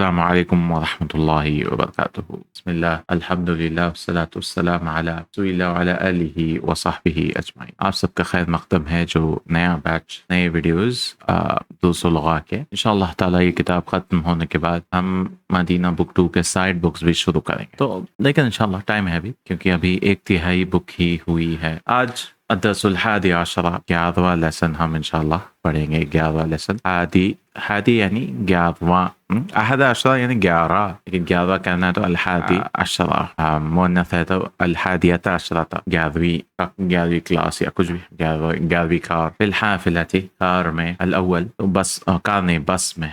السلام علیکم ورحمۃ اللہ وبرکاتہ۔ بسم اللہ، الحمد للہ والصلاۃ والسلام علی رسول اللہ وعلی آلہ وصحبہ اجمعین۔ آپ سب کا خیر مقدم ہے جو نیا بیچ نئے ویڈیوز دوسروں لغا کے انشاءاللہ تعالی یہ کتاب ختم ہونے کے بعد ہم مدینہ بک 2 کے سائڈ بکس بھی شروع کریں گے، تو لیکن انشاءاللہ ٹائم ہے ابھی، کیونکہ ابھی 1/3 بک ہی ہوئی ہے۔ آج الدرس الحادی عشرہ 11واں لیسن ہم انشاءاللہ پڑھیں گے۔ 11واں لیسن، ہادی یعنی 11واں، احد عشرہ یعنی 11، لیکن 11واں کہنا ہے تو الحادی عشرہ، مؤنث ہے تو الحادیۃ عشرہ، 11ویں کلاس یا کچھ بھی، 11ویں کار۔ فی الحافلۃ، کار میں، الاول تو بس، کار نہیں بس میں،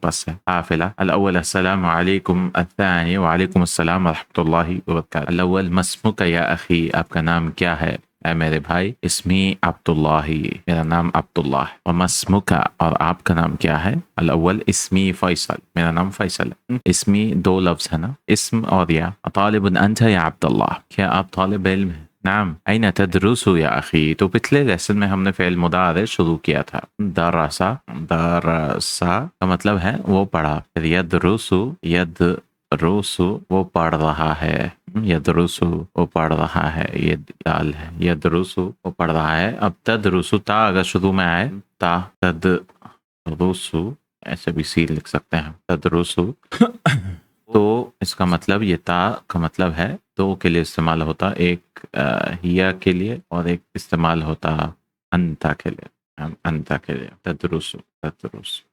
بس ہے، حافلہ الاول السلام علیکم، الثانی وعلیکم السلام ورحمۃ اللہ وبرکاتہ۔ الاول ما اسمک یا اخی، آپ کا نام کیا ہے اے میرے بھائی؟ اسمی عبداللہ، میرا نام عبداللہ ہے۔ وما اسمک، اور آپ کا نام کیا ہے؟ الاول اسمی فیصل، میرا نام فیصل ہے۔ اسمی دو لفظ ہے نا، اسم اور یا۔ طالب انت یا عبداللہ، کیا آپ طالب علم ہیں؟ نعم۔ این تدرس یا اخی، تو پچھلے لیسن میں ہم نے فعل مضارع شروع کیا تھا۔ درسا کا مطلب ہے وہ پڑھا، پھر یدرسو وہ پڑھ رہا ہے، یدرسو وہ پڑھ رہا ہے، یہ دال ہے، یدرسو وہ پڑھ رہا ہے۔ اب تدرسو، تا اگر شروع میں آئے، تا تدرسو ایسے بھی سی لکھ سکتے ہیں، تدرسو تو اس کا مطلب، یہ تا کا مطلب ہے دو کے لیے استعمال ہوتا، ایک ہیا کے لیے اور ایک استعمال ہوتا انتا کے لیے، انتا کے لیے۔ تدرسو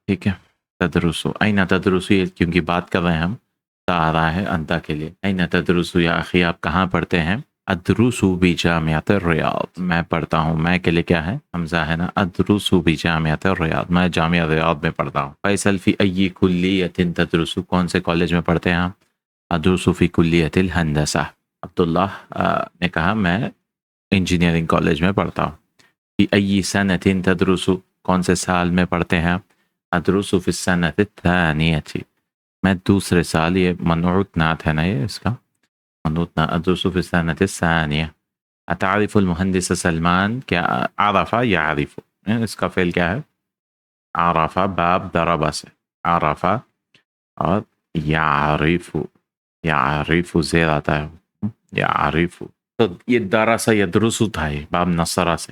ٹھیک ہے، تدرسو این تدرسو، کیونکہ بات کر رہے ہیں ہم، تا آ رہا ہے انتا کے لیے۔ این تدرسو یا اخی، آپ کہاں پڑھتے ہیں؟ ادرسو بجامعۃ الریاض، میں پڑھتا ہوں، میں کے لیے کیا ہے؟ حمزہ ہے نا۔ ادرسو بجامعۃ الریاض، میں جامعہ ریاض میں پڑھتا ہوں۔ فیصل فی ای کلیۃ تدرسو، کون سے کالج میں پڑھتے ہیں آپ؟ ادرسو فی کلیۃ الہندسہ، عبداللہ نے کہا میں انجینئرنگ کالج میں پڑھتا ہوں۔ فی ای سنۃ تدرسو، کون سے سال میں پڑھتے ہیں آپ؟ ادرسو فی السنۃ الثانیۃ، میں دوسرے سال، یہ منعوت نعت ہے نا، یہ اس کا منعوت نعت، ادرسو فی السنۃ الثانیہ۔ اتعرف المہندس سلمان، کیا عرف یعرف، اس کا فعل کیا ہے؟ عرف، باب ضرب سے، عرف اور یعرف زیر آتا ہے، یعرف، تو یہ درس یدرسو تھا، یہ باب نصرہ سے،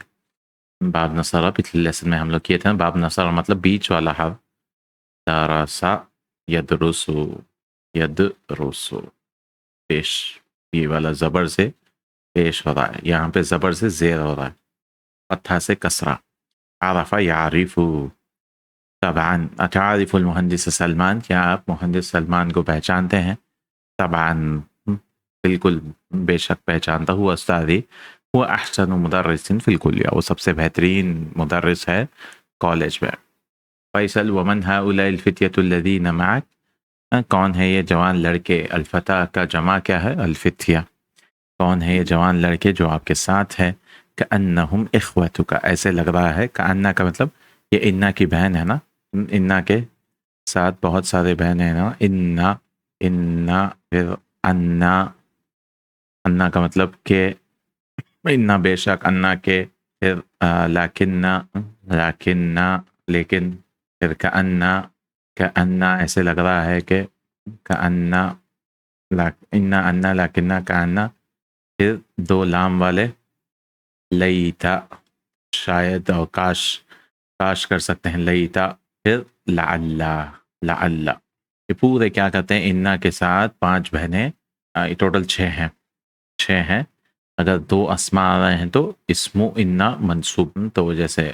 باب نصرہ پچھلے لیسن میں ہم لوگ کیے تھے، باب نصرہ مطلب بیچ والا حرف، درس یدرسو، یدرسو پیش، یہ والا زبر سے پیش ہو رہا ہے، یہاں پہ زبر سے زیر ہو رہا ہے، فتحہ سے کسرہ۔ عرف یعرف، طبعاً اتعرف المہندس سلمان، کیا آپ مہندس سلمان کو پہچانتے ہیں؟ طبعاً بالکل، بے شک پہچانتا ہوں، استاذی وہ احسن مدرس فی الکلیہ، وہ سب سے بہترین مدرس ہے کالج میں۔ فیصل ومن هؤلاء الفتیۃ الذین معک، کون ہے یہ جوان لڑکے؟ الفتح کا جمع کیا ہے؟ الفتیہ، کون ہے یہ جوان لڑکے جو آپ کے ساتھ ہے؟ کأنہم اخوتک، ایسے لگ رہا ہے، کأنہ کا مطلب یہ انا کی بہن ہے نا، انا کے ساتھ بہت سارے بہن ہیں نا، انا پھر انا کا مطلب کہ انا بے شک، انا کے پھر لیکن پھر کأنہ ایسے لگ رہا ہے کہ کأنہ انا لیکنہ کأنہ، پھر دو لام والے، لیتا شاید اور کاش کر سکتے ہیں، لیتا، پھر لعل، یہ پورے کیا کہتے ہیں؟ انا کے ساتھ 5 بہنیں، ٹوٹل 6 ہیں، اگر 2 اسما آ رہے ہیں تو اسم انا منصوب، تو جیسے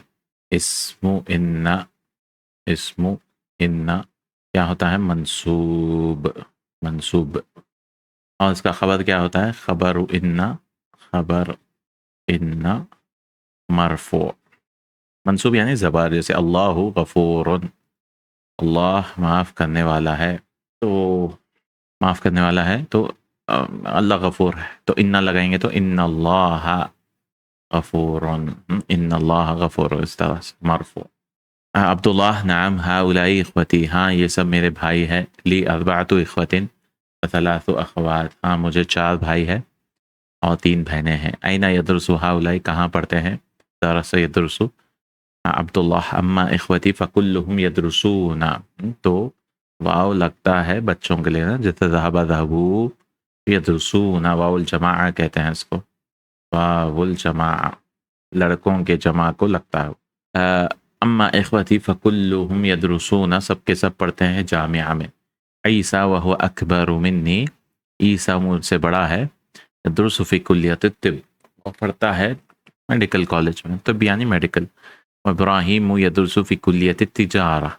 اسم انا کیا ہوتا ہے؟ منصوب، اور اس کا خبر کیا ہوتا ہے؟ خبر انا مرفوع، منصوب یعنی زبر، جیسے اللہ غفور، اللہ معاف کرنے والا ہے، تو اللہ غفور ہے، تو انا لگائیں گے تو ان اللہ غفور، اس طرح سے مرفوع۔ عبداللہ نعم هؤلاء اخوتی، ہاں یہ سب میرے بھائی ہیں، لی 4 اخوۃ وثلاث اخوات، ہاں مجھے 4 بھائی ہیں اور 3 بہنیں ہیں۔ این یدرس هؤلاء، کہاں پڑھتے ہیں؟ درس یدرس عبداللہ، اما اخوتی فکلہم یدرسون، تو واو لگتا ہے بچوں کے لیے نا، جیسے ذہب ذہبو یدرسون، واو الجماع کہتے ہیں اس کو، واو الجماع لڑکوں کے جمع کو لگتا ہے۔ اما اخوتی فکلہم یدرسون، سب کے سب پڑھتے ہیں جامعہ میں۔ عیسیٰ وہو اکبر منی، عیسیٰ مجھ سے بڑا ہے، یدرس فی کلیۃ الطب، وہ پڑھتا ہے میڈیکل کالج میں، طب یعنی میڈیکل۔ ابراہیم یدرس فی کلیۃ التجارہ،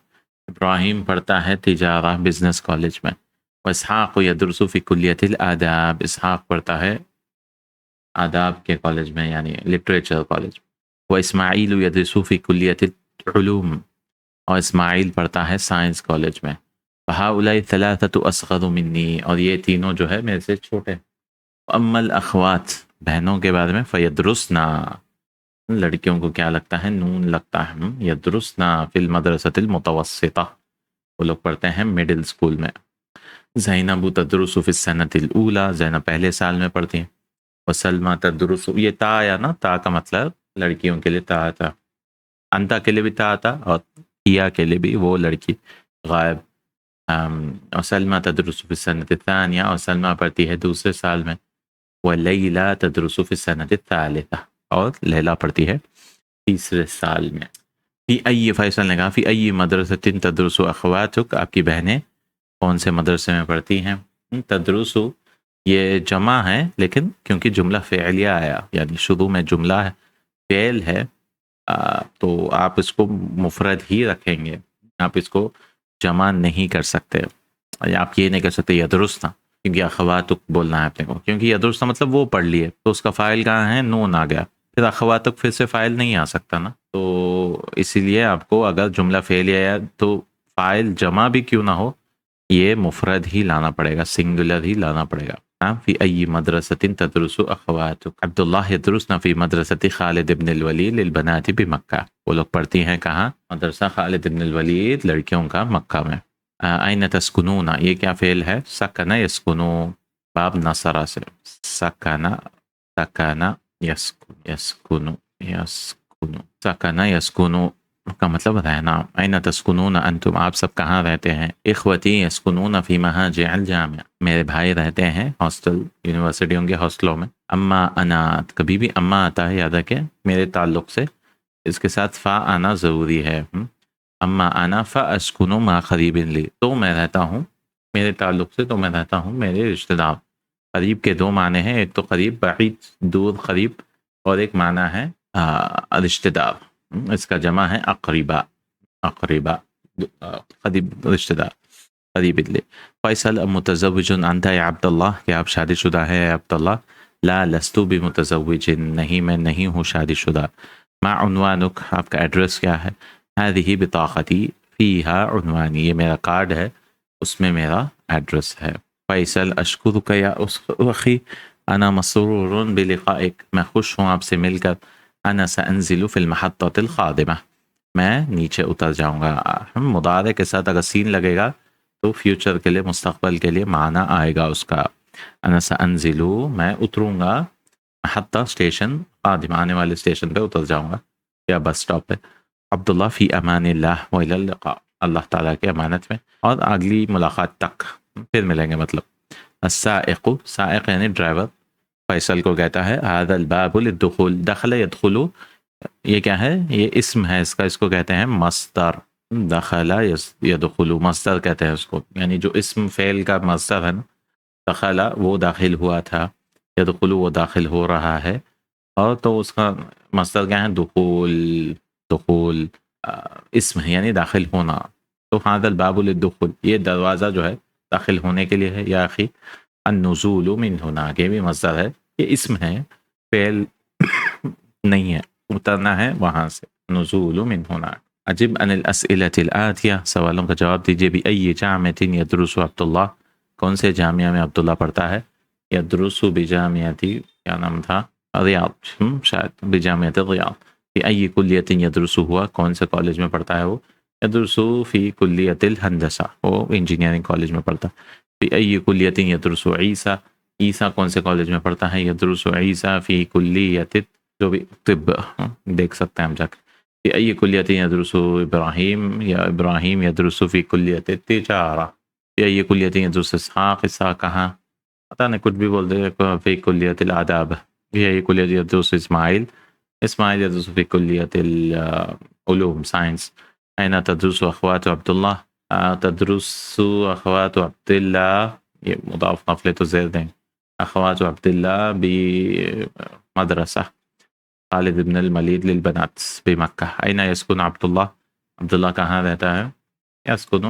ابراہیم پڑھتا ہے تجارہ بزنس کالج میں۔ اسحاق یدرس فی کلیۃ الآداب، اسحاق پڑھتا ہے آداب کے کالج میں یعنی لٹریچر کالج۔ وہ اسماعیل یدرس فی کلیۃ العلوم، اور اسماعیل پڑھتا ہے سائنس کالج میں۔ فہؤلاء الثلاثۃ اصغر منی، اور یہ تینوں جو ہے میرے سے چھوٹے۔ اما الاخوات، بہنوں کے بارے میں، فیدرسنا، لڑکیوں کو کیا لگتا ہے؟ نون لگتا ہے۔ یدرسنا فی المدرسۃ المتوسطہ، وہ لوگ پڑھتے ہیں مڈل اسکول میں۔ زینب تدرس فی السنۃ الاولی، زینب پہلے سال میں پڑھتی ہیں۔ وسلمہ تدرس، یہ تا آیا نا، تا کا مطلب لڑکیوں کے لیے تا آتا، انتا کے لیے بھی تا آتا، اور کیا کے لیے بھی، وہ لڑکی غائب۔ وسلمہ تدرس فی السنۃ الثانیہ، اور سلمہ پڑھتی ہے دوسرے سال میں۔ ولیلہ تدرس فی السنۃ الثالثہ، اور لیلہ پڑھتی ہے تیسرے سال میں۔ فی ای، فیصل نے کہا فی ای مدرسۃ تدرس اخواتک، آپ کی بہنیں کون سے مدرسے میں پڑھتی ہیں؟ تدرس یہ جمع ہے، لیکن کیونکہ جملہ فعلیہ آیا، یعنی شروع میں جملہ ہے، فعل ہے، تو آپ اس کو مفرد ہی رکھیں گے، آپ اس کو جمع نہیں کر سکتے، یا آپ یہ نہیں کر سکتے یدرسنا، کیونکہ اخواتک بولنا ہے اپنے کو، کیونکہ یدرسنا مطلب وہ پڑھ لیے، تو اس کا فاعل کہاں ہے؟ نون آ گیا، پھر اخواتک پھر سے فاعل نہیں آ سکتا نا، تو اسی لیے آپ کو اگر جملہ فعلیہ آیا تو فاعل جمع بھی کیوں نہ ہو، یہ مفرد ہی لانا پڑے گا، سنگولر ہی لانا پڑے گا۔ فی ای مدرسۃ تدرس اخواتک، عبداللہ یدرسن فی مدرسۃ خالد بن الولید للبنات بمکہ، وہ لوگ پڑھتی ہیں کہاں؟ مدرسہ خالد بن الولید لڑکیوں کا مکہ میں۔ این تسکنون، یہ کیا فعل ہے؟ سکن یسکنو، باب نصرہ سے، سکن، سکن یسکن، یسکنو، یسکنو، سکن یسکنو کا مطلب رہنا۔ این تسکنون انتم، آپ سب کہاں رہتے ہیں؟ اخوتی یسکنون فی مہاجع الجامع، میرے بھائی رہتے ہیں ہاسٹل، یونیورسٹیوں کے ہاسٹلوں میں۔ اما انا، کبھی بھی اما آتا ہے یاد رکھیں میرے تعلق سے، اس کے ساتھ فا آنا ضروری ہے۔ اما انا فاسکن ما قریب لی، تو میں رہتا ہوں میرے تعلق سے، تو میں رہتا ہوں میرے رشتہ دار۔ قریب کے دو معنی ہیں، ایک تو قریب بعید دور قریب، اور ایک معنی ہے رشتہ دار، اس کا جمع ہے اقربا، اقربا قریب رشتہ دار، قریب لے۔ فیصل متزوج انت یا عبداللہ، کہ آپ شادی شدہ ہے اے عبداللہ؟ لا لستو بمتزوج، نہیں میں نہیں ہوں شادی شدہ۔ ما عنوانک، آپ کا ایڈریس کیا ہے؟ هذه بطاقتی فیہا عنوانی، یہ میرا کارڈ ہے، اس میں میرا ایڈریس ہے۔ فیصل اشکرک یا اخی، انا مسرور بلقائک، میں خوش ہوں آپ سے مل کر۔ انا سانزل فی المحطۃ القادمہ، میں نیچے اتر جاؤں گا۔ مضارع کے ساتھ اگر سین لگے گا تو فیوچر کے لیے، مستقبل کے لیے معنی آئے گا اس کا۔ انا سانزل، میں اتروں گا، محطہ اسٹیشن، قادمہ آنے والے اسٹیشن پہ اتر جاؤں گا یا بس اسٹاپ پہ۔ عبداللہ فی امان اللہ وإلی اللقاء، اللہ تعالیٰ کے امانت میں اور اگلی ملاقات تک، پھر ملیں گے مطلب۔ السائق، سائق یعنی ڈرائیور، فیصل کو کہتا ہے هذا الباب للدخول، دخل يدخل، یہ کیا ہے؟ یہ اسم ہے اس کا، اس کو کہتے ہیں مصدر، دخل يدخل مصدر کہتے ہیں اس کو، یعنی جو اسم فعل کا مصدر ہے نا، دخل وہ داخل ہوا تھا، يدخل وہ داخل ہو رہا ہے، اور تو اس کا مصدر کیا ہے؟ دخول، دخول اسم ہے یعنی داخل ہونا، تو هذا الباب للدخول، یہ دروازہ جو ہے داخل ہونے کے لیے ہے۔ یا اخی النزول من هنا، یہ بھی مصدر ہے، یہ اسم ہے، فعل نہیں ہے، اترنا ہے وہاں سے، نزول من هنا۔ اجب عن الاسئلة الآتیہ، سوالوں کا جواب دیجیے۔ بأی جامعۃ یدرس عبداللہ، کون سے جامعہ میں عبداللہ پڑھتا ہے؟ یدرس بجامعۃ، کیا نام تھا؟ ریاض، شاید بجامعۃ ریاض۔ فی ای کلیۃ یدرس ہوا، کون سے کالج میں پڑھتا ہے وہ؟ یدرس فی کلیۃ الہندسہ، وہ انجینئرنگ کالج میں پڑھتا ہے۔ فی ای کلیۃ یدرس عیسیٰ، عیسیٰ کون سے کالج میں پڑھتا ہے؟ یدرس عیسیٰ فی کلیۃ، جو بھی طب، دیکھ سکتے ہیں ہم جا کے۔ في أي كلية يدرس إبراهيم؟ يا إبراهيم يدرس في كلية التجارة. في أي كلية يدرس إسحاق؟ إسحاق کہاں؟ پتہ نہیں کچھ بھی بول دے. في كلية الآداب. في أي كلية يدرس إسماعيل؟ إسماعيل يدرس في كلية العلوم ساينس. أين تدرس أخوات عبد الله؟ تدرس أخوات عبد الله مضاف نفلة الزيدين. أخوات عبد الله بمدرسة خالد بن الولید للبنات بمکہ. أين يسكن عبد الله؟ عبد الله کہاں رہتا ہے؟ يسكن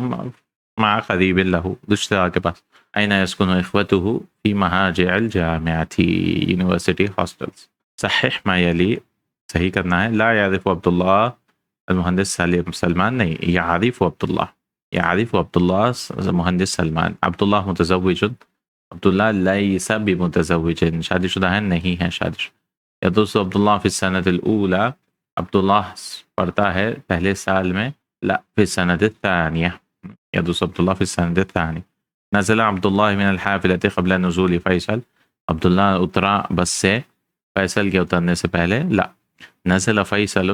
مع قریب له رشتہ کے پاس. أين يسكن إخوته؟ في مهاجع الجامعة university hostels. صحح ما يلي. صحیح کرنا ہے. لا يعرف عبد الله المهندس سلمان. نہیں, يعرف عبد الله. يعرف عبد الله مهندس سلمان. عبد الله متزوج. عبد الله ليس بمتزوج. شادی شدہ ہے؟ نہیں ہے شادی شدہ. يدرس عبد الله في السنة الأولى. عبد الله پڑھتا ہے پہلے سال میں. لا في السنة الثانية. يدرس عبد الله في السنة الثانية. نزل عبد الله من الحافلة قبل نزول فيصل. عبد الله اترا بس سے فیصل کے اترنے سے پہلے. لا. نزل فیصل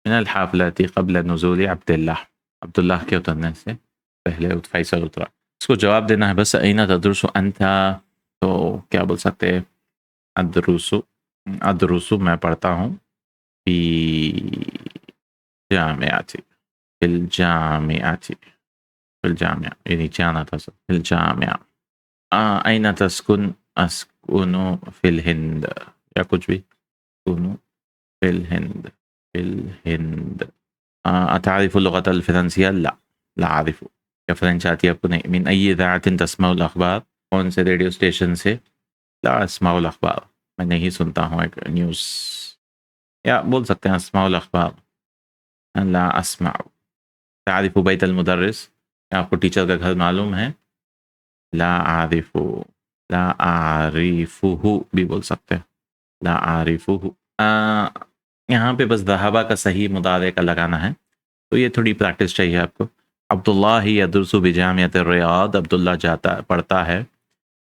من الحافلة قبل نزول عبد الله. عبد الله کے اترنے سے پہلے فیصل اترا. اس کو جواب دینا ہے بس. أين تدرس أنت؟ تو کیا بول سکتے ہیں؟ ادرسو میں پڑھتا ہوں. فی جامعاتی. فی الجامعاتی. فی الجامعہ یعنی جانا تھا سب. فی الجامعہ. أين تسكن؟ أسكن في الهند. یا کچھ بھی. أسكن في الهند. في الهند. أتعرف اللغة الفرنسية؟ لا. لا أعرف. کیا فرنچ آتی ہے آپ کو؟ نہیں. من أي إذاعة تسمع الأخبار؟ کون سے ریڈیو اسٹیشن سے؟ لا أسمع الأخبار. میں نہیں سنتا ہوں ایک نیوز. یا بول سکتے ہیں اسماء الاخبار. لا اسمع. تعرف بیت المدرس؟ کیا آپ کو ٹیچر کا گھر معلوم ہے؟ لا اعرف. لا اعرفه بھی بول سکتے ہیں. لا اعرفه. یہاں پہ بس ذهب کا صحیح مضارع کا لگانا ہے, تو یہ تھوڑی پریکٹس چاہیے آپ کو. عبداللہ یدرس بجامعۃ الریاض. عبداللہ پڑھتا ہے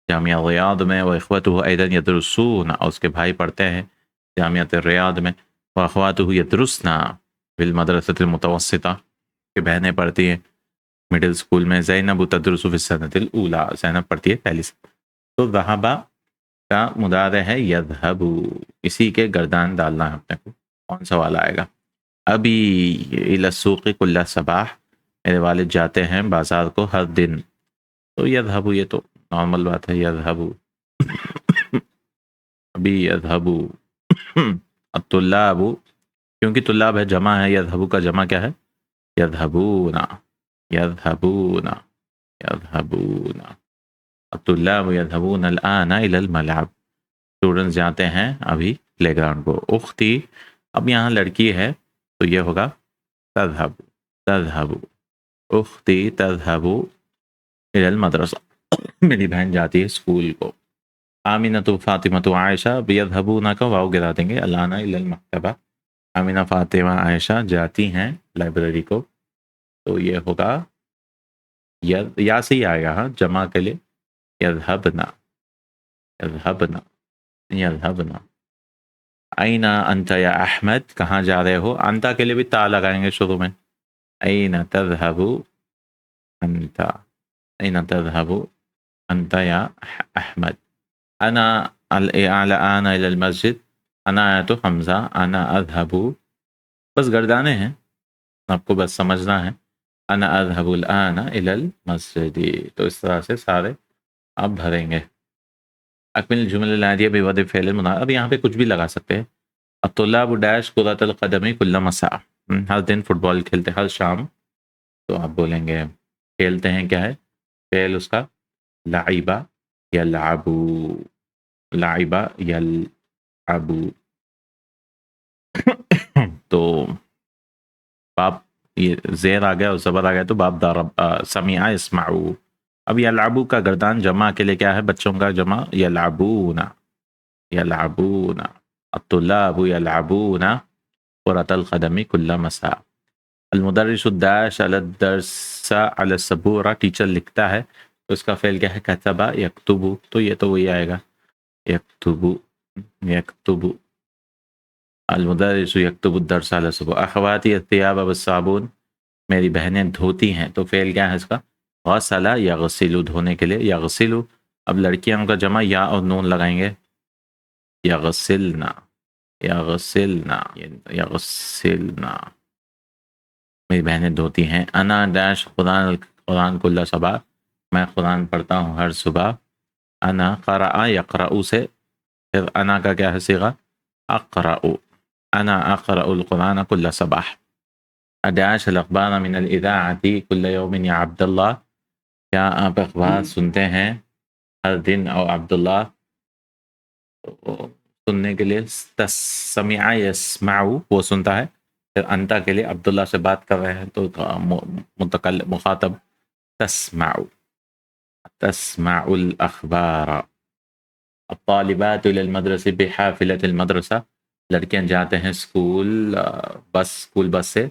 جامعہ ریاض میں. واخوته ایضا یدرسون. اور اس کے بھائی پڑھتے ہیں جامعۃ الریاض میں. واخواته یدرسن بالمدرسۃ المتوسطہ. کہ بہنیں پڑھتی ہیں مڈل اسکول میں. زینب تدرس فی السنۃ الاولی. زینب پڑھتی ہے پہلی سنت. تو ذہب کا مضارع ہے یذهب. اسی کے گردان ڈالنا ہے اپنے کو. کون سا والا آئے گا؟ ابھی الی السوق کل صباح. میرے والد جاتے ہیں بازار کو ہر دن. تو یذهب یہ تو نارمل بات ہے. یذهب. ابھی یذهب. الطلاب کیونکہ طلاب ہے جمع ہے. یذهب کا جمع کیا ہے؟ یذهبون. یذهبون. یذهبون. الطلاب یذهبون الآن إلى الملعب. اسٹوڈنٹس جاتے ہیں ابھی پلے گراؤنڈ کو. اختی اب یہاں لڑکی ہے تو یہ ہوگا تذهب. تذهب. اختی تذهب إلى المدرسة. میری بہن جاتی ہے اسکول کو. آمینہ فاطمہ عائشہ یذهبون کا واو گرا دیں گے. الآن إلى المکتبہ. آمینہ فاطمہ عائشہ جاتی ہیں لائبریری کو, تو یہ ہوگا یا سے ہی آئے گا. ہاں جمع کے لیے یذهبن. یذهبن. یذهبن. این انت یا احمد. کہاں جا رہے ہو؟ انتا کے لیے بھی تا لگائیں گے شروع میں. این تذهب انت. این تذهب انت یا احمد. انا الان الى المسجد. انا تو حمزہ. انا اذهب. بس گردانے ہیں, آپ کو بس سمجھنا ہے. انا اذهب الان الى المسجد. تو اس طرح سے سارے آپ بھریں گے. اکمل الجمل العادیہ بوضع فعل المضارع. اب یہاں پہ کچھ بھی لگا سکتے ہیں. الطلاب ڈیش کرۃ القدم کل مساء. ہر دن فٹ بال کھیلتے, ہر شام. تو آپ بولیں گے کھیلتے ہیں کیا ہے فعل اس کا؟ لعبہ یلعبو. لعبہ یلعبو. تو باپ یہ زیر آ گیا اور زبر آ گیا تو باپ ضرب. سمع اسمعو. اب یلعبو کا گردان جمع کے لیے کیا ہے؟ بچوں کا جمع یلعبون. یلعبون. الطلاب یلعبون کرۃ القدم کل مساء. المدرس الداش علی الدرس علی السبورہ. ٹیچر لکھتا ہے تو اس کا فعل کیا ہے؟ کتبہ یکتبو. تو یہ تو وہی آئے گا یکتبو. یکتبو. المدرس یکتب الدرس علی صبح اخواتی الثیاب بالصابون، میری بہنیں دھوتی ہیں، تو فعل کیا ہے اس کا؟ غسل یغسل، دھونے کے لیے یغسل. اب لڑکیاں کا جمع یا اور نون لگائیں گے، یغسلنا یغسلنا یغسلنا، میری بہنیں دھوتی ہیں. انا ڈیش قرآن کل صبح، میں قرآن پڑھتا ہوں ہر صبح. انا قرأ یقرأ سے، پھر انا کا کیا ہے صیغہ؟ اقرأ. انا اقرأ القرآن کل صبح. ادعاش الاخبار من الاذاعة كل يوم یا عبد اللہ، کیا آپ اخبار سنتے ہیں ہر دن او عبداللہ؟ سننے کے لیے سمع یسمع، وہ سنتا ہے. پھر انتا کے لیے عبداللہ سے بات کر رہے ہیں تو متکلم مخاطب تسمع تسمع الاخبار. الطالبات الى المدرسة بحافلة المدرسة، لڑکیاں جاتے ہیں اسکول بس سے،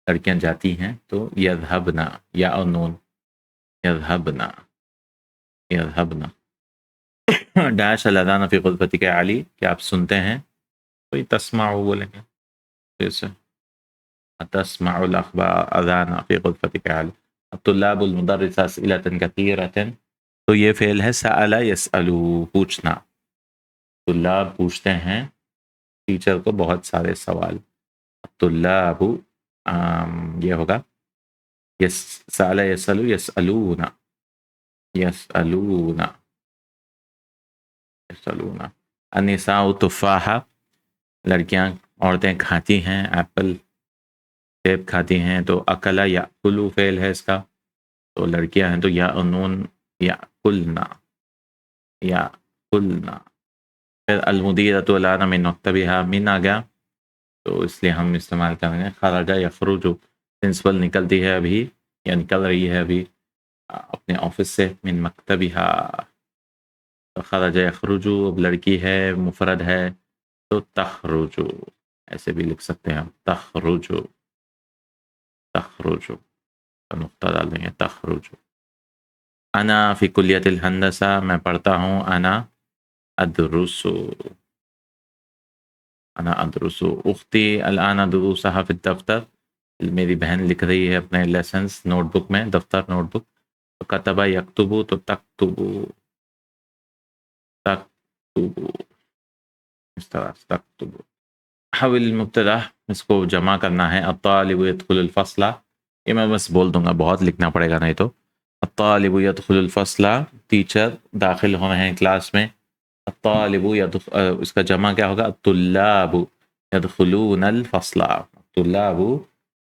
لڑکیاں جاتی ہیں تو یذهبنا یا اور نون، یذهبنا یذهبنا. ڈیش الاذان فی غرفتک یا علی، کیا آپ سنتے ہیں؟ کوئی تسمع بولیں گے پھر سے، تسمع الاخبار اذان فی غرفتک یا علی. الطلاب المدرس اسئلة کثیرة، تو یہ فعل ہے سأل یسألو، پوچھنا. طلاب پوچھتے ہیں ٹیچر کو بہت سارے سوال. طلاب یہ ہوگا سأل یسألو یسألون یسألون یسألون. النساء تفاحہ، لڑکیاں عورتیں کھاتی ہیں ایپل، سیب کھاتی ہیں. تو اکلا یأکلو فعل ہے اس کا، تو لڑکیاں ہیں تو یا نون یأکلنا یأکلنا. پھر المدیرۃ الان من مکتبها، من آ گیا تو اس لیے ہم استعمال کریں گے خرج یخرج. پرنسپل نکلتی ہے ابھی یا نکل رہی ہے ابھی اپنے آفس سے، من مکتبها. خرج یخرج، اب لڑکی ہے مفرد ہے تو تخرج، ایسے بھی لکھ سکتے ہیں ہم، تخرج تخرج نقطہ ڈال دیں گے تخرج. انا فی کلیۃ الہندسہ، میں پڑھتا ہوں. انا ادرس انا ادرس. اختی الان دروسها فی الدفتر، میری بہن لکھ رہی ہے اپنے لیسنس نوٹ بک میں، دفتر نوٹ بک. کتبہ یکتبو تو تکتبو تکتبو، اس طرح تکتبو. حول المبتدا، اس کو جمع کرنا ہے. الطالب يدخل الفصل، یہ میں بس بول دوں گا، بہت لکھنا پڑے گا نہیں تو. الطالب يدخل الفصل، ٹیچر داخل ہو رہے ہیں کلاس میں. الطالب اس کا جمع کیا ہوگا؟ الطلاب يدخلون الفصل، الطلاب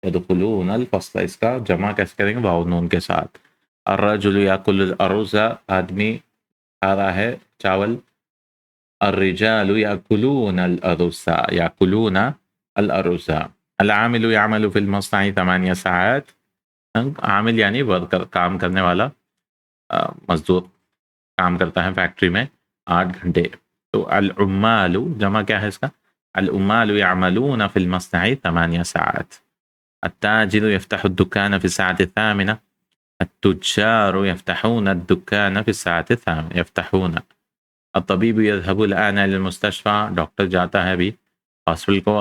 يدخلون الفصل. اس کا جمع کیسے کریں گے؟ واو نون کے ساتھ. الرجل يأكل الارز، آدمی کھا رہا ہے چاول. الرجال يأكلون الأرز يأكلون الأرز. العامل يعمل في المصنع 8 ساعات، عامل یعنی ورکر، کام کرنے والا، مزدور کام کرتا ہے فیکٹری میں 8 گھنٹے. تو العمال جمع کیا ہے اس کا؟ العمال يعملون في المصنع 8 ساعات. التاجر يفتح الدكان في الساعة 8، التجار يفتحون الدكان في الساعة 8 يفتحون. الطبيب يذهب الآن إلى المستشفى، ڈاکٹر جاتا ہے ابھی ہاسپٹل کو.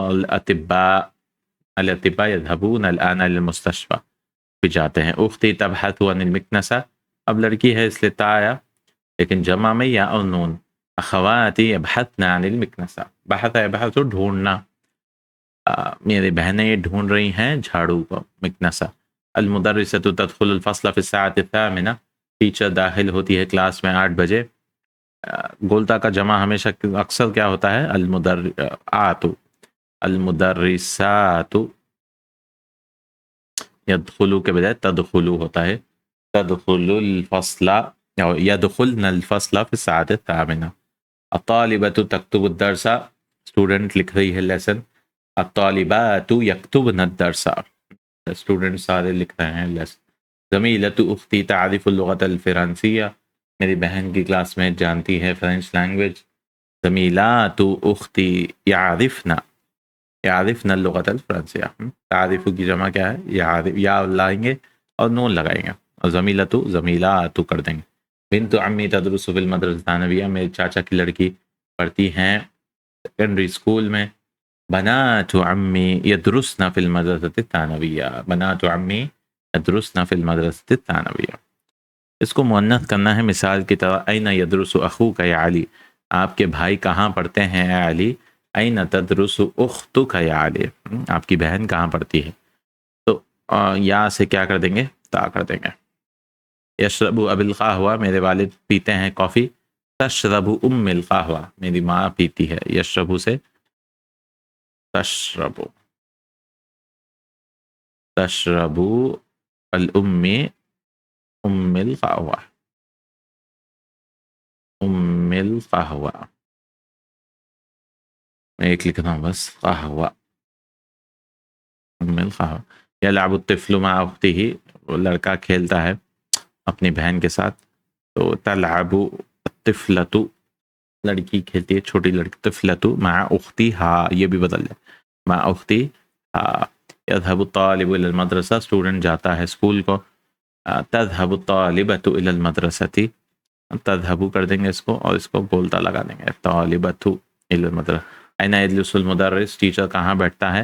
الاطباء يذهبون الآن إلى المستشفى، بھی جاتے ہیں. اختی تبحث عن المكنسة، اب لڑکی ہے اس لیے تا آیا، لیکن جمع میں یا اور نون. اخواتی يبحثن عن المكنسة، بحث یبحث ڈھونڈنا، میری بہنیں ڈھونڈ رہی ہیں جھاڑو کو، مکنسہ. المدرسة تدخل الفصل في الساعة 8، ٹیچر داخل ہوتی ہے کلاس میں 8 بجے. گولتا کا جمع ہمیشہ اکثر کیا ہوتا ہے؟ المدرسات، یدخلو کے بجائے تدخلو ہوتا ہے. تدخل الفصل یدخلن الفصل فی الساعة 8. الطالبۃ تکتب الدرس، اسٹوڈنٹ لکھ رہی ہے لیسن. الطالبات یکتبن الدرس، اسٹوڈنٹ سارے لکھ رہے ہیں لیسن. زمیلۃ اختی تعرف اللغة الفرنسیہ، میری بہن کی کلاس میں جانتی ہے فرینچ لینگویج. زمیلات اختی یعرفن اللغة الفرنسیہ. تعریف کی جمع کیا ہے؟ یا لائیں گے اور نون لگائیں گے، اور زمیلات کر دیں گے. بنت عمی تدرس فی المدرسة الثانویہ، میرے چاچا کی لڑکی پڑھتی ہیں سیکنڈری اسکول میں. بنات عمي يدرسن في المدرسة الثانوية. بنات عمي يدرسن في المدرسة الثانوية. اس کو مؤنث کرنا ہے مثال کی طرح این یدرس اخوک یا علی، آپ کے بھائی کہاں پڑھتے ہیں اے علی. این تدرس اختک یا علی، آپ کی بہن کہاں پڑھتی ہے. تو یا سے کیا کر دیں گے، تا کر دیں گے. یشرب ابی القہوہ، میرے والد پیتے ہیں کافی. تشرب ام القہوہ، میری ماں پیتی ہے. یشرب سے تشرب، تشرب الام ام القہوہ، ام القہوہ. میں ایک لکھ رہا ہوں بس، قہوہ، ام القہوہ. یلعب الطفل مع اختہ، وہ لڑکا کھیلتا ہے اپنی بہن کے ساتھ. تو تلعب الطفلۃ، لڑکی کھیلتی ہے، چھوٹی لڑکی. طفلۃ مع اختها، یہ بھی بدل جائے، مع اختها. یذهب الطالب الى المدرسہ، اسٹوڈنٹ جاتا ہے اسکول کو. تذهب الطالبۃ الى المدرسۃ، تذهب کر دیں گے اس کو اور اس کو بولتا لگا دیں گے، طالبۃ الى المدرسہ. این یجلس المدرس، ٹیچر کہاں بیٹھتا ہے.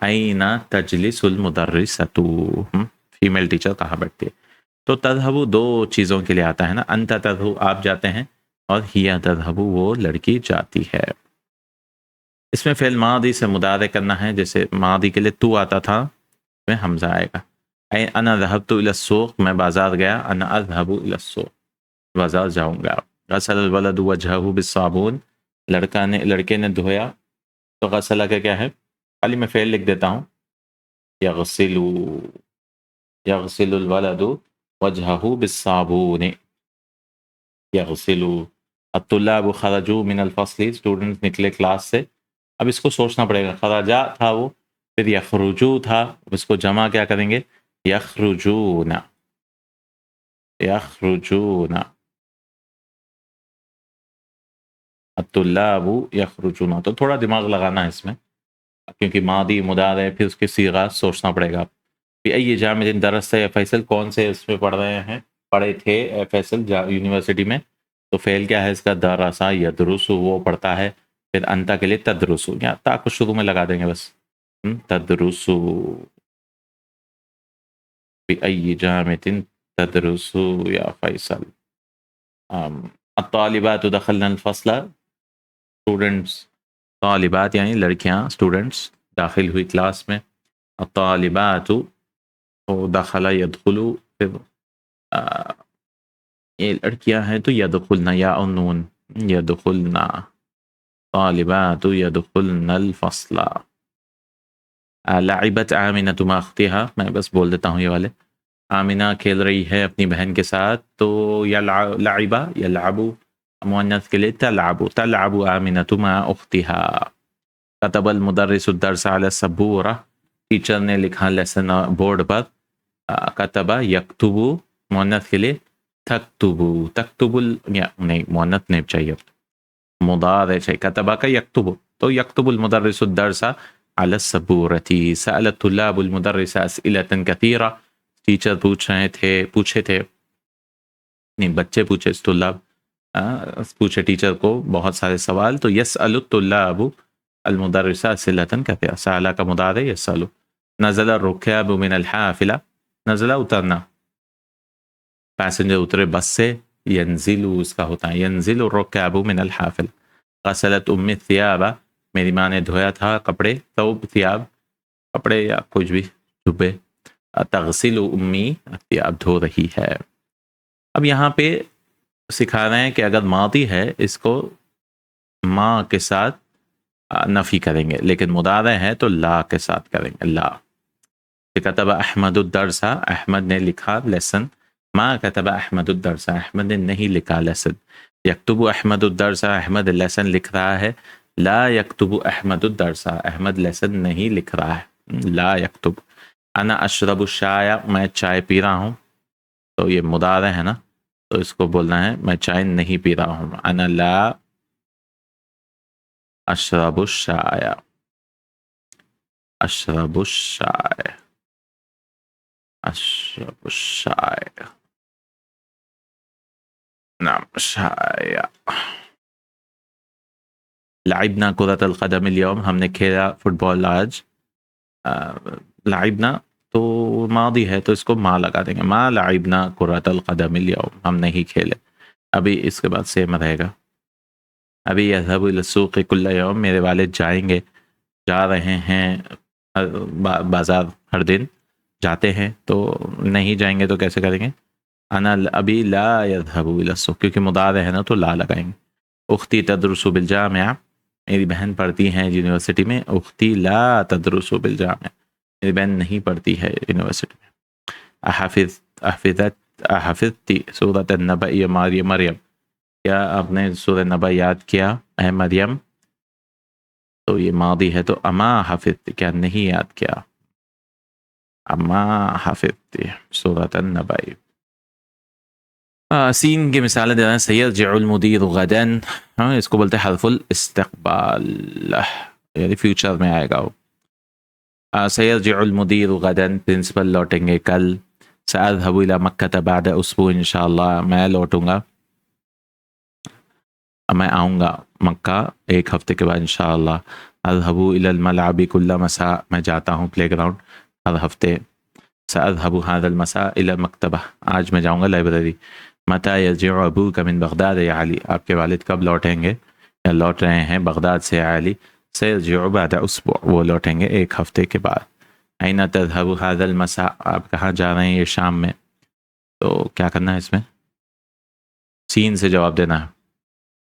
این تجلس المدرسۃ، فیمیل ٹیچر کہاں بیٹھتی ہے. تو تذهب دو چیزوں کے لیے آتا ہے نا، انت تذهب آپ جاتے ہیں، اور ہی تذهب وہ لڑکی جاتی ہے. اس میں فعل ماضی سے مضارع کرنا ہے، جیسے ماضی کے لیے تو آتا تھا، میں حمزہ آئے گا. انا ذهبت الى السوق، میں بازار گیا. انا اذهب الى السوق، بازار جاؤں گا. غسل الولد وجهه بالصابون، لڑکے نے دھویا. تو غسلہ کا کیا ہے، خالی میں فعل لکھ دیتا ہوں. یغسل، یغسل الولد وجهه بالصابون، یغسل. الطلاب خرجوا من الفصل، اسٹوڈنٹس نکلے کلاس سے. اب اس کو سوچنا پڑے گا، خرجا تھا وہ، پھر یخرجو تھا، اس کو جمع کیا کریں گے، یخرجون، یخرجون. الطلاب یخرجون. تو تھوڑا دماغ لگانا ہے اس میں، کیونکہ ماضی مضارع پھر اس کے صیغہ سوچنا پڑے گا. یہ جامع درس ہے فیصل، کون سے اس میں پڑھ رہے ہیں، پڑھے تھے اے فیصل یونیورسٹی میں. تو فعل کیا ہے اس کا، درسا یدرس، وہ پڑھتا ہے. پھر انتا کے لیے تدرس، یا تا کو شروع میں لگا دیں گے بس. تدرس بأي جامع تدرس یا فیصل. الطالبات دخلنا الفصل، اسٹوڈنٹس، طالبات یعنی لڑکیاں، اسٹوڈنٹس داخل ہوئی کلاس میں. الطالبات دخل يدخل، پھر یہ لڑکیاں ہیں تو یدخلنا، یا نون، یدخلنا. طالبات یدخلن الفصل. لعبت آمنۃ مع اختها، میں بس بول دیتا ہوں یہ والے. آمنہ کھیل رہی ہے اپنی بہن کے ساتھ. تو لعبہ یلعب مؤنث کے لیے تلعب، تلعب آمنۃ مع اختها. كتب المدرس الدرس على السبورة، ٹیچر نے لکھا لیسن بورڈ پر. کتب یکتب مؤنث کے لیے تکتب، تکتب نہیں مؤنث نہیں چاہیے، مضارع چاہیے. کتبہ کا یکتب، تو یکتب المدرس الدرس على السبورة. سأل الطلاب المدرس أسئلة كثيرة، ٹیچر پوچھے تھے، نہیں بچے پوچھے، طلاب پوچھے ٹیچر کو بہت سارے سوال. تو يسأل الطلاب المدرس أسئلة كثيرة، سأل کا مضارع يسأل. نزل الركاب من الحافلة، نزلہ اترنا، پیسنجر اترے بس سے. ینزل اس کا ہوتا ہے ینزل الركاب من الحافل. غسلت ام الثياب، میری ماں نے دھویا تھا کپڑے. ثوب ثياب، کپڑے یا کچھ بھی دھوبے. تغسل امی الثياب، دھو رہی ہے. اب یہاں پہ سکھا رہے ہیں کہ اگر ماضی ہے اس کو ماں کے ساتھ نفی کریں گے، لیکن مضارع ہے تو لا کے ساتھ کریں گے، لا. کتب احمد الدرس، احمد نے لکھا لیسن. ما کتب احمد الدرس، احمد نے نہیں لکھا لیسن. یکتب احمد الدرس، احمد لیسن لکھ رہا ہے. لا یکتب احمد الدرس، احمد لیسن نہیں لکھ رہا ہے. لا یکتب. انا اشرب الشایا، میں چائے پی رہا ہوں. تو یہ مضارع ہے نا، تو اس کو بولنا ہے میں چائے نہیں پی رہا ہوں. انا لا اشرب الشایا، اشرب الشاي، اشرب الشاي، نعم شاي. لعبنا کرۃ القدم اليوم، ہم نے کھیلا فٹ بال آج. لعبنا تو ماضی ہے تو اس کو ما لگا دیں گے، ما لعبنا کرۃ القدم اليوم، ہم نہیں کھیلے. ابھی اس کے بعد سیم رہے گا. ابھی یذهب الى السوق كل يوم، میرے والد جائیں گے، جا رہے ہیں بازار ہر دن، جاتے ہیں. تو نہیں جائیں گے تو کیسے کریں گے؟ انا ابھی لا يذهب الى السوق، کیونکہ مضارع ہے نا تو لا لگائیں گے. اختی تدرس بالجامعہ، میری بہن پڑھتی ہیں یونیورسٹی میں. اختی لا تدرس بالجامعہ، میری بہن نہیں پڑھتی ہے یونیورسٹی میں. احفظتی سورۃ النبأ یا مریم، کیا آپ نے سورہ نبأ یاد کیا اے مریم؟ تو یہ ماضی ہے تو اما حفظتی، کیا نہیں یاد کیا؟ اما حفظتی سورۃ النبأ. سین کی مثالیں دے رہے ہیں. سیرجع المدیر غدا، ہاں اس کو بولتے ہیں حرف الاستقبال، یعنی فیوچر میں آئے گا وہ. سیرجع المدیر غدا، پرنسپل لوٹیں گے کل. سأذهب إلى مکہ بعد اسبوع، انشاءاللہ میں لوٹوں گا، میں آؤں گا مکہ ایک ہفتے کے بعد انشاءاللہ. اذهب إلى الملعب كل مساء، میں جاتا ہوں پلے گراؤنڈ ہر ہفتے. سأذهب هذا المساء إلى المکتبہ، آج میں جاؤں گا لائبریری. متى يرجع أبوك من بغداد یا علی، آپ کے والد کب لوٹیں گے یا لوٹ رہے ہیں بغداد سے علی؟ سيرجع بعد اسبوع، وہ لوٹیں گے ایک ہفتے کے بعد. أين تذهب هذا المساء، آپ کہاں جا رہے ہیں یہ شام میں؟ تو کیا کرنا ہے اس میں؟ سین سے جواب دینا ہے.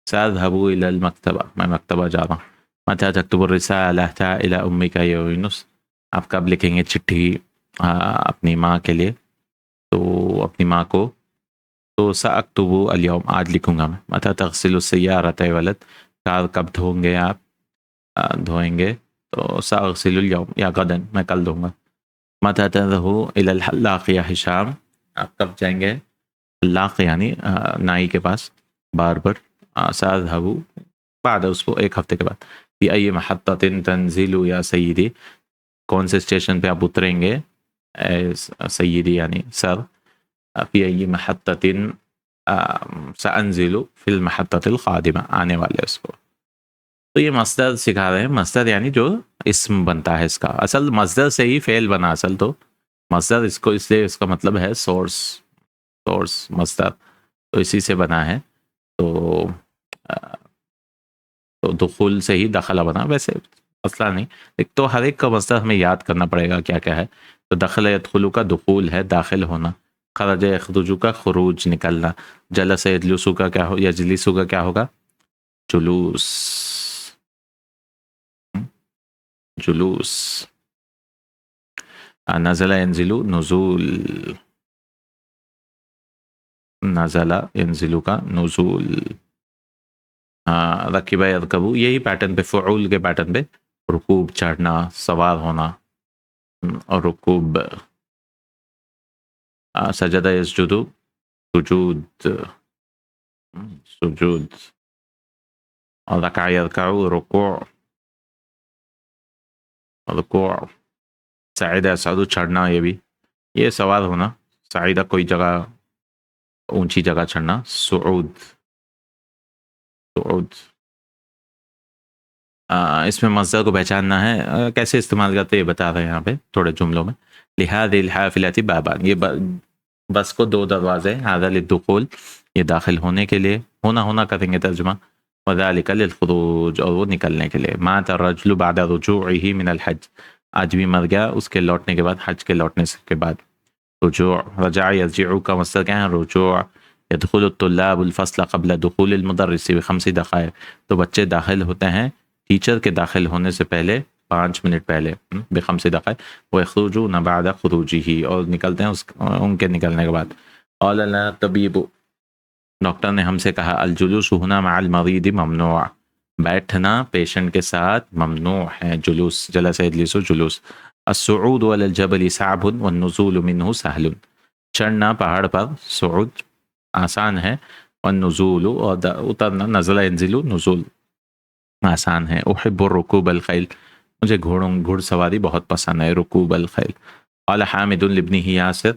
سأذهب إلى المکتبہ، میں مکتبہ جا رہا ہوں. متى تكتب الرسالة إلى أمك يا يونس، آپ کب لکھیں گے چٹھی اپنی ماں کے لیے؟ تو اپنی ماں کو تو سأكتب اليوم، آج لکھوں گا میں. متى تغسل السيارة يا ولد، کار کب دھویں گے آپ؟ دھوئیں گے تو سأغسل اليوم یا غدا، میں کل دھوں گا. متى تذهب إلى الحلاق یا ہشام، آپ کب جائیں گے حلاق یعنی نائی کے پاس، باربر. سأذهب بعد اسبوع، ایک ہفتے کے بعد. في أي محطة تنزل یا سیدی، کون سے اسٹیشن پہ آپ اتریں گے اے سیدی یعنی سر. في أي محطة سأنزل في المحطة القادمة، آنے والے اس کو. تو یہ مصدر سکھا رہے ہیں. مصدر یعنی جو اسم بنتا ہے اس کا، اصل مصدر سے ہی فعل بنا. اصل تو مصدر اس کو، اس لیے اس کا مطلب ہے سورس، سورس مصدر، تو اسی سے بنا ہے. تو دخول سے ہی دخلہ بنا، ویسے مسئلہ نہیں. ایک تو ہر ایک کا مصدر ہمیں یاد کرنا پڑے گا کیا کیا ہے. تو دخل یدخلو کا دخول ہے، داخل ہونا. خرج یخرجو کا خروج، نکلنا. جلس یجلسو کا کیا ہو، یجلسو کا کیا ہوگا؟ جلوس، جلوس. نزل ینزلو نزول، نزل ینزلو کا نزول. رکب یرکبو، یہی پیٹرن پہ، فعول کے پیٹرن پہ، رکوب چڑھنا، سوار ہونا. اور رکوب. سجدہ یسجدو سجود، سجود. اور رکع یرکعو رکوع، رکوع. سعید یصعد چڑھنا، یہ بھی یہ سوار ہونا. سعیدہ کوئی جگہ اونچی جگہ چڑھنا، صعود، صعود. اس میں مصدر کو پہچاننا ہے، کیسے استعمال کرتے یہ بتا رہے ہیں یہاں پہ تھوڑے جملوں میں. لہذا الحافلۃ بابان، یہ بس کو دو دروازے. هذا للدخول، یہ داخل ہونے کے لیے، ہونا کریں گے ترجمہ. وذلك للخروج، اور وہ نکلنے کے لیے. مات الرجل بعد رجوعه من الحج، آدمی مر گیا اس کے لوٹنے کے بعد، حج کے لوٹنے کے بعد. رجوع، رجع یرجع کا مصدر کیا ہے؟ رجوع. يدخل الطلاب الفصل قبل دخول المدرس ب5 دقائق، تو بچے داخل ہوتے ہیں ٹیچر کے داخل ہونے سے پہلے 5 منٹ پہلے، ب5 دقائق. ويخرجون بعد خروجه، اور نکلتے ہیں ان کے نکلنے کے بعد. قال لنا الطبيب، ڈاکٹر نے ہم سے کہا. الجلوس هنا مع المريض ممنوع، بیٹھنا پیشنٹ کے ساتھ ممنوع ہے. جلوس، جلس یجلس جلوس. الصعود على الجبل صعب والنزول منه سهل، چڑھنا پہاڑ پر صعود آسان ہے، والنزول، اور اترنا نزل ينزل نزول آسان ہے. احب الرکوب الخیل، مجھے گھڑ سواری بہت پسند ہے. رکوب الخیل. قال حامد لابنه یاسر،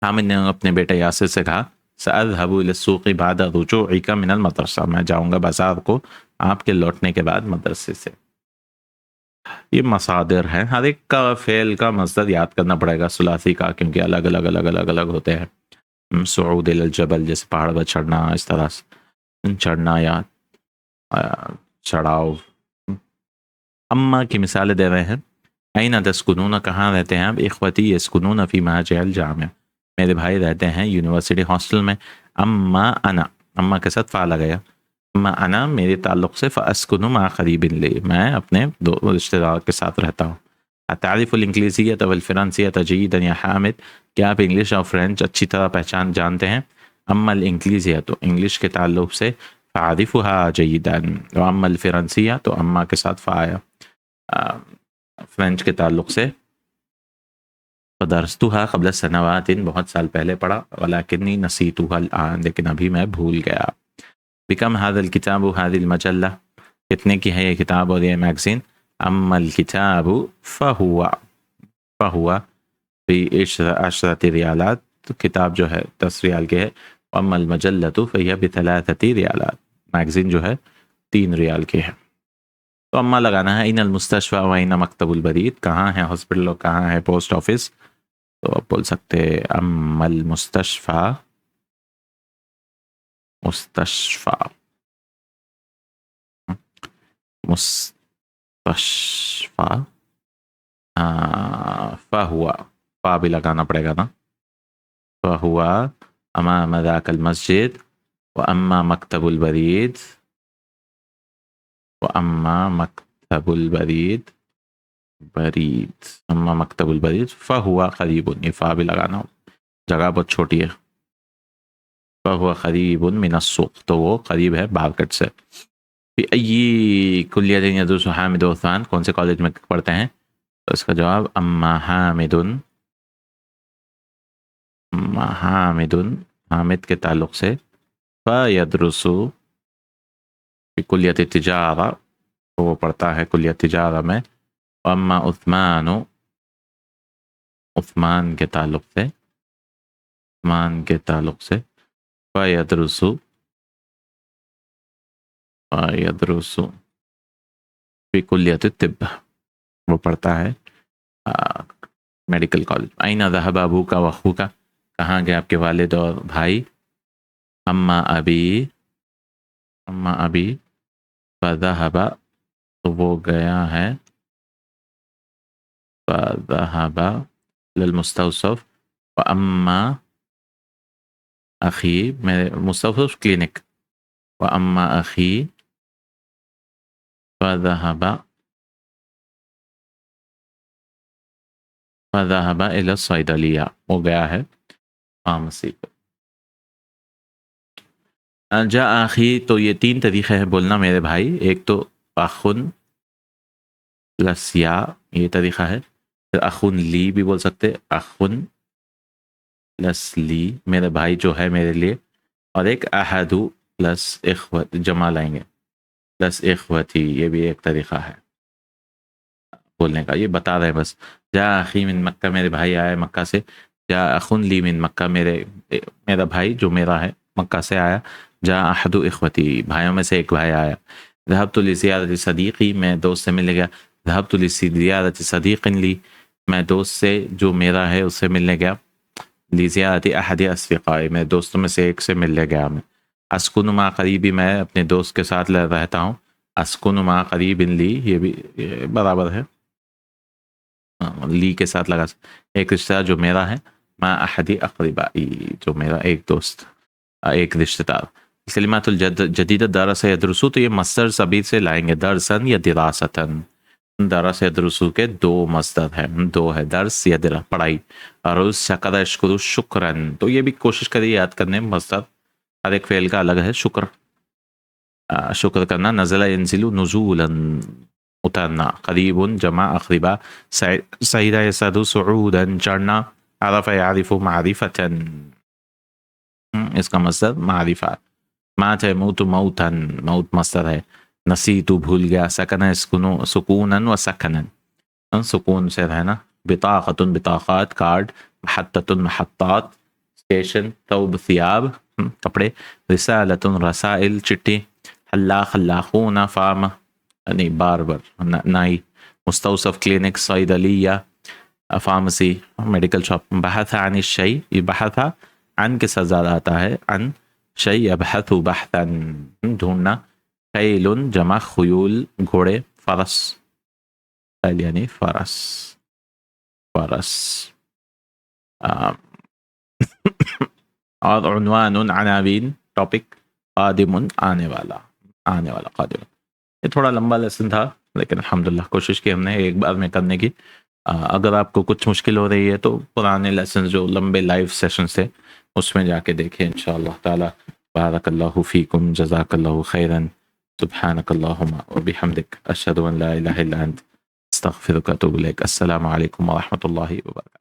حامد نے اپنے بیٹے یاسر سے کہا. سأذهب إلى السوق بعد رجوعك من المدرسة، میں جاؤں گا بازار کو آپ کے لوٹنے کے بعد مدرسے سے. یہ مصادر ہیں، ہر ایک کا فعل کا مصدر یاد کرنا پڑے گا ثلاثی کا، کیونکہ الگ الگ الگ الگ الگ ہوتے ہیں. صعود الی الجبل جیسے پہاڑ پر چڑھنا، اس طرح سے چڑھنا یا چڑھاؤ. اما کی مثالیں دے رہے ہیں. این تسکنون کہاں رہتے ہیں آپ؟ اخوتی یسکنون فی مضاجع الجامع، میرے بھائی رہتے ہیں یونیورسٹی ہاسٹل میں. اما انا، اما کے ساتھ فا لگایا. اما انا میرے تعلق سے فاسکن مع قریب لی، میں اپنے دو رشتہ دار کے ساتھ رہتا ہوں. تعریف الانگلیسیت والفرانسیت جیدا یا حامد، کیا آپ انگلش اور فرینچ اچھی طرح پہچان جانتے ہیں؟ اما الانگلیسیت، تو انگلش کے تعلق سے فاعرفها جیدا، واما الفرانسیہ تو اما کے ساتھ فا آیا. فرینچ کے تعلق سے فدرستها قبل سنوات، بہت سال پہلے پڑھا. ولکنی نسیتها الان، لیکن ابھی میں بھول گیا. بکم هذا الكتاب هذه المجلة، کتنے کی ہے یہ کتاب اور یہ میگزین؟ اما الكتاب فهو بعشرة ریالات، تو کتاب جو ہے 10 ریال کی ہے. اما المجلة فهي بثلاثة ریالات، میگزین جو ہے 3 ریال کی ہے. تو اما لگانا ہے. این المستشفى و این مکتب البرید، کہاں ہے ہاسپٹل اور کہاں ہے پوسٹ آفس؟ تو آپ بول سکتے اما المستشفى، مستشفى فهو، فا بھی لگانا پڑے گا نا. فهو امام ذاک المسجد واما مکتب البرید، واما مکتب البرید برید، اما مکتب البرید فهو قریب، یہ فا بھی لگانا ہو، جگہ بہت چھوٹی ہے. فهو قریب من السوق، تو وہ قریب ہے مارکیٹ سے. فی ای کلیۃ یدرس حامد و عثمان، کون سے کالج میں پڑھتے ہیں؟ تو اس کا جواب اما حامد، اما حامد، حامد کے تعلق سے فیدرس فی کلیۃ التجارہ، وہ پڑھتا ہے کلیہ تجارہ میں. اما عثمان، عثمان کے تعلق سے، عثمان کے تعلق سے فیدرس فی کلیۃ الطب، وہ پڑھتا ہے میڈیکل کالج. این ذهب ابوک و اخوک، کہاں گئے آپ کے والد اور بھائی؟ اما ابی، اما ابی فذهب، تو وہ گیا ہے فذهب للمستوصف. واما اخی، میرے مستوصف کلینک. واما اخی فذهب الى الصیدلیہ، وہ گیا ہے فارمیسی کو. جا آخی، تو یہ 3 طریقے ہیں بولنا میرے بھائی. ایک تو اخن پلس یا، یہ طریقہ ہے. پھر اخن لی بھی بول سکتے، اخن پلس لی، میرے بھائی جو ہے میرے لیے. اور ایک احدو پلس اخوت، جمع لائیں گے پلس اخوتی، یہ بھی ایک طریقہ ہے بولنے کا. یہ بتا رہے ہیں بس. جا اخی من مکہ، میرے بھائی آئے مکہ سے. جا اخن لی من مکہ، میرا بھائی جو میرا ہے مکہ سے آیا. جا احد اخوتی، بھائیوں میں سے ایک بھائی آیا. ذهبت لزیارت صدیقی، میں دوست سے ملنے گیا. ذهبت لزیارت صدیق لی، میں دوست سے جو میرا ہے اس سے ملنے گیا. لزیارت احد اصدقائی، میں دوستوں میں سے ایک سے ملنے گیا میں. اسکن مع قریبی، میں اپنے دوست کے ساتھ رہتا ہوں. اسکن مع قریب لی، یہ بھی برابر ہے، لی کے ساتھ لگا. ایک رشتہ جو میرا ہے، مع احد اقربائی، جو میرا ایک دوست، ایک رشتہ دار. کلمات الجدیدہ درس یدرسو، تو یہ مصدر ضمیر سے لائیں گے، درسن یا دراستن. درس یدرسو کے 2 مصدر ہیں، 2 ہے، درس یا پڑھائی. اور شکر اشکر شکرن، تو یہ بھی کوشش کریں یاد کرنے. مصدر ہر ایک فعل کا الگ ہے. شکر، شکر کرنا. نزل ینزل نزولا، اترنا. قریب جمع اقربا. سعید یسعد صعودا، چڑھنا. عرف یعرف معرفتا، اس کا مصدر معرفہ. مات یموت موتا، موت مصدر ہے. نسیت بھول گیا. سکن یسکنو سکونا و سکنن، سکون سے رہنا. بطاقت بطاقات، کارڈ. محطت محطات، اسٹیشن. ثوب ثیاب، کپڑے. رسالۃ رسائل چٹھی. حلاق حلاقون فارم یعنی باربر نائی. مستوصف کلینک. صیدلیہ فارمیسی میڈیکل شاپ. بحث عن الشیء یہ بحث عن کے ساتھ زیادہ آتا ہے. عن شیء یبحث بحثا ڈھونڈنا. خیل جمع خیول گھوڑے. فرس خیل یعنی فرس فرس. اور عنوان عناوین ٹاپک. قادم آنے والا قادم. یہ تھوڑا لمبا لیسن تھا لیکن الحمدللہ کوشش کی ہم نے ایک بار میں کرنے کی. اگر آپ کو کچھ مشکل ہو رہی ہے تو پرانے لیسن جو لمبے لائیو سیشنز تھے اس میں جا کے دیکھیں انشاءاللہ تعالی. بارک اللہ فیکم جزاک اللہ خیرا سبحانک اللہم وبحمدک اشہد ان لا الہ الا انت استغفرک واتوب الیک. السلام علیکم ورحمۃ اللہ وبرکاتہ.